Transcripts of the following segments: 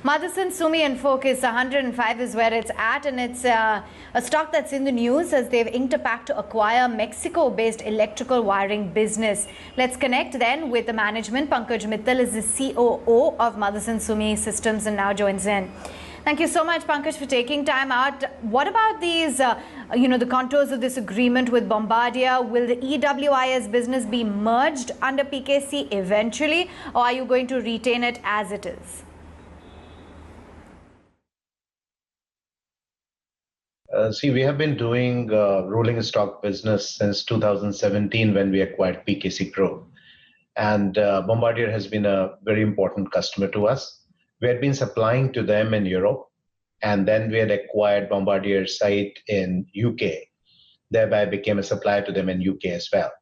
Motherson, Sumi and Focus 105 is where it's at, and it's a stock that's in the news as they've inked a pact to acquire Mexico-based electrical wiring business. Let's connect then with the management. Pankaj Mital is the COO of Motherson Sumi Systems and now joins in. Thank you so much, Pankaj, for taking time out. What about these, the contours of this agreement with Bombardier? Will the EWIS business be merged under PKC eventually, or are you going to retain it as it is? We have been doing rolling stock business since 2017 when we acquired PKC Group. And Bombardier has been a very important customer to us. We had been supplying to them in Europe, and then we had acquired Bombardier's site in UK, thereby became a supplier to them in UK as well.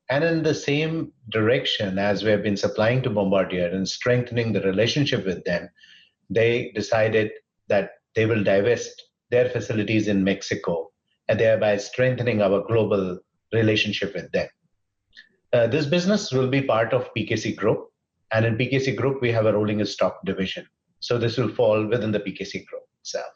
And in the same direction as we have been supplying to Bombardier and strengthening the relationship with them, they decided that they will divest their facilities in Mexico, and thereby strengthening our global relationship with them. This business will be part of PKC Group, and in PKC Group, we have a rolling stock division. So this will fall within the PKC Group itself.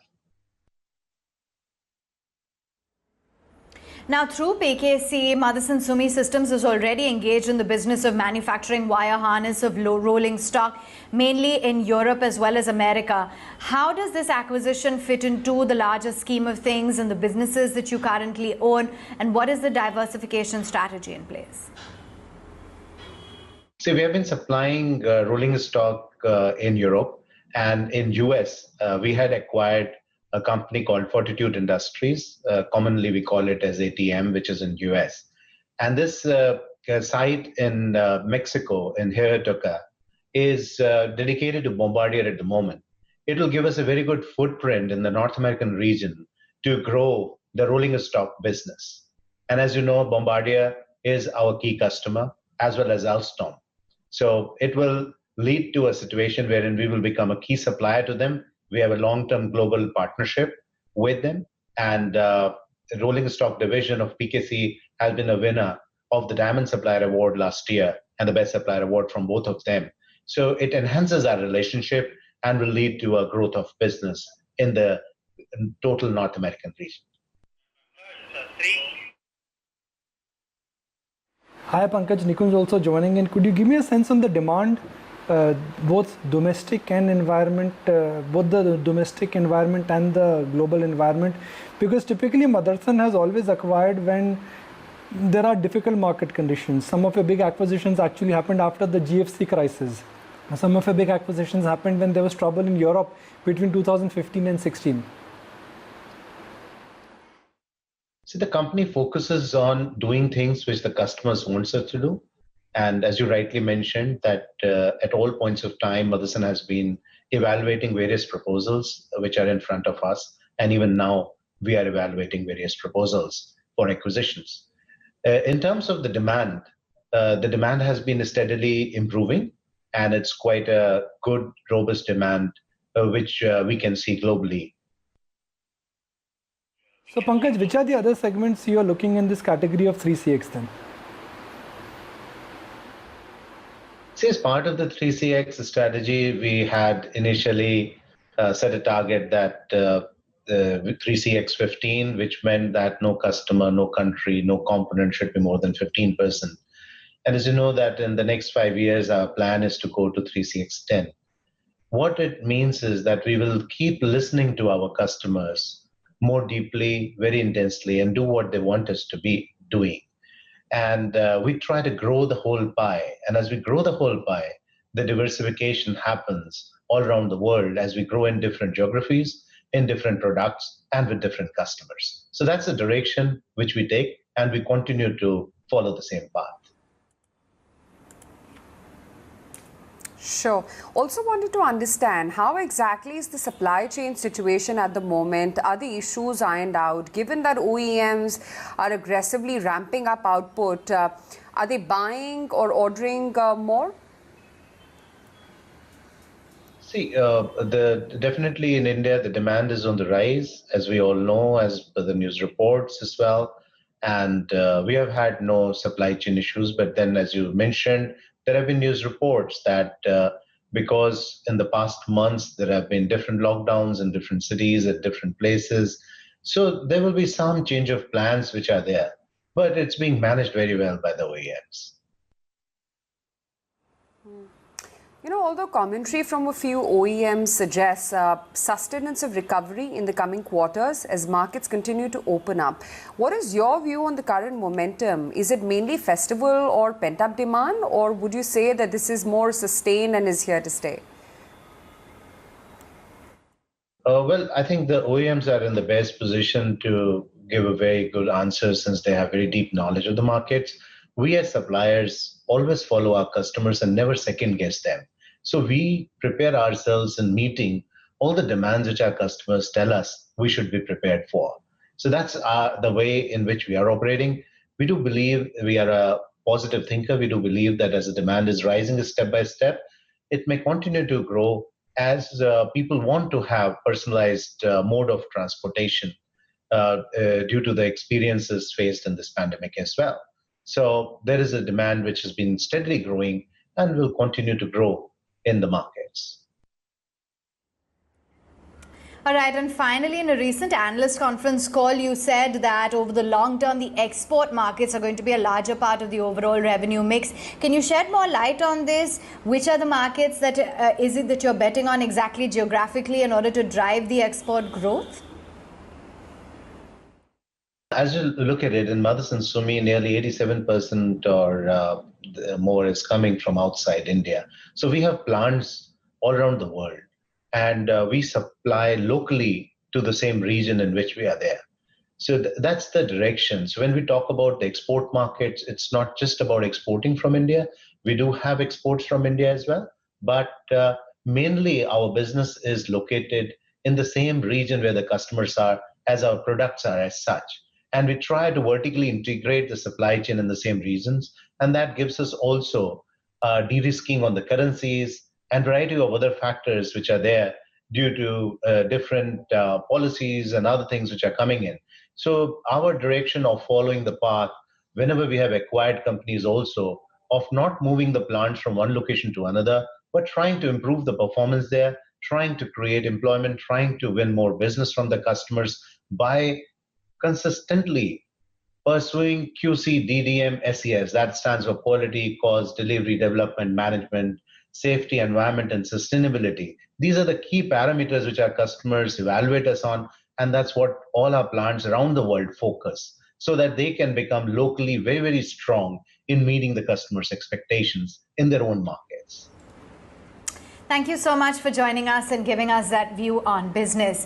Now, through PKC, Motherson Sumi Systems is already engaged in the business of manufacturing wire harness of low rolling stock, mainly in Europe as well as America. How does this acquisition fit into the larger scheme of things and the businesses that you currently own, and what is the diversification strategy in place? We have been supplying rolling stock in Europe, and in US, we had acquired a company called Fortitude Industries. Commonly, we call it as ATM, which is in US. And this site in Mexico, in Huehuetoca, is dedicated to Bombardier at the moment. It will give us a very good footprint in the North American region to grow the rolling stock business. And as you know, Bombardier is our key customer, as well as Alstom. So it will lead to a situation wherein we will become a key supplier to them. We have a long-term global partnership with them, and the rolling stock division of PKC has been a winner of the Diamond Supplier Award last year and the Best Supplier Award from both of them. So it enhances our relationship and will lead to a growth of business in the total North American region. Hi Pankaj, Nikunj is also joining in. Could you give me a sense on the demand? Both domestic and environment, both the domestic environment and the global environment, because typically Motherson has always acquired when there are difficult market conditions. Some of your big acquisitions actually happened after the GFC crisis. Some of your big acquisitions happened when there was trouble in Europe between 2015 and 16. So the company focuses on doing things which the customers want us to do. And as you rightly mentioned, that at all points of time, Motherson has been evaluating various proposals which are in front of us. And even now, we are evaluating various proposals for acquisitions. In terms of the demand has been steadily improving, and it's quite a good, robust demand, which we can see globally. So Pankaj, which are the other segments you are looking in this category of 3CX then? As part of the 3CX strategy, we had initially set a target that the 3CX 15, which meant that no customer, no country, no component should be more than 15%. And as you know that in the next 5 years, our plan is to go to 3CX 10. What it means is that we will keep listening to our customers more deeply, very intensely, and do what they want us to be doing. And we try to grow the whole pie. And as we grow the whole pie, the diversification happens all around the world as we grow in different geographies, in different products, and with different customers. So that's the direction which we take, and we continue to follow the same path. Sure. Also wanted to understand how exactly is the supply chain situation at the moment? Are the issues ironed out? Given that OEMs are aggressively ramping up output, are they buying or ordering more? Definitely in India, the demand is on the rise, as we all know, as per the news reports as well. And we have had no supply chain issues. But then, as you mentioned, there have been news reports that because in the past months there have been different lockdowns in different cities at different places. So there will be some change of plans which are there, but it's being managed very well by the OEMs. You know, although commentary from a few OEMs suggests sustenance of recovery in the coming quarters as markets continue to open up, what is your view on the current momentum? Is it mainly festival or pent-up demand, or would you say that this is more sustained and is here to stay? Well, I think the OEMs are in the best position to give a very good answer since they have very deep knowledge of the markets. We as suppliers always follow our customers and never second guess them. So we prepare ourselves in meeting all the demands which our customers tell us we should be prepared for. So that's the way in which we are operating. We do believe we are a positive thinker. We do believe that as the demand is rising step by step, it may continue to grow as people want to have personalized mode of transportation due to the experiences faced in this pandemic as well. So there is a demand which has been steadily growing and will continue to grow in the markets. All right, and finally, in a recent analyst conference call, you said that over the long term, the export markets are going to be a larger part of the overall revenue mix. Can you shed more light on this? Which are the markets that is it that you're betting on exactly geographically in order to drive the export growth? As you look at it, in Motherson-Sumi, nearly 87% or more is coming from outside India. So we have plants all around the world, and we supply locally to the same region in which we are there. So that's the direction. So when we talk about the export markets, it's not just about exporting from India. We do have exports from India as well, but mainly our business is located in the same region where the customers are, as our products are as such. And we try to vertically integrate the supply chain in the same regions. And that gives us also de-risking on the currencies and variety of other factors which are there due to different policies and other things which are coming in. So our direction of following the path, whenever we have acquired companies also, of not moving the plants from one location to another, but trying to improve the performance there, trying to create employment, trying to win more business from the customers by consistently pursuing QC, DDM, SES. That stands for quality, cost, delivery, development, management, safety, environment, and sustainability. These are the key parameters which our customers evaluate us on, and that's what all our plants around the world focus, so that they can become locally very, very strong in meeting the customers' expectations in their own markets. Thank you so much for joining us and giving us that view on business.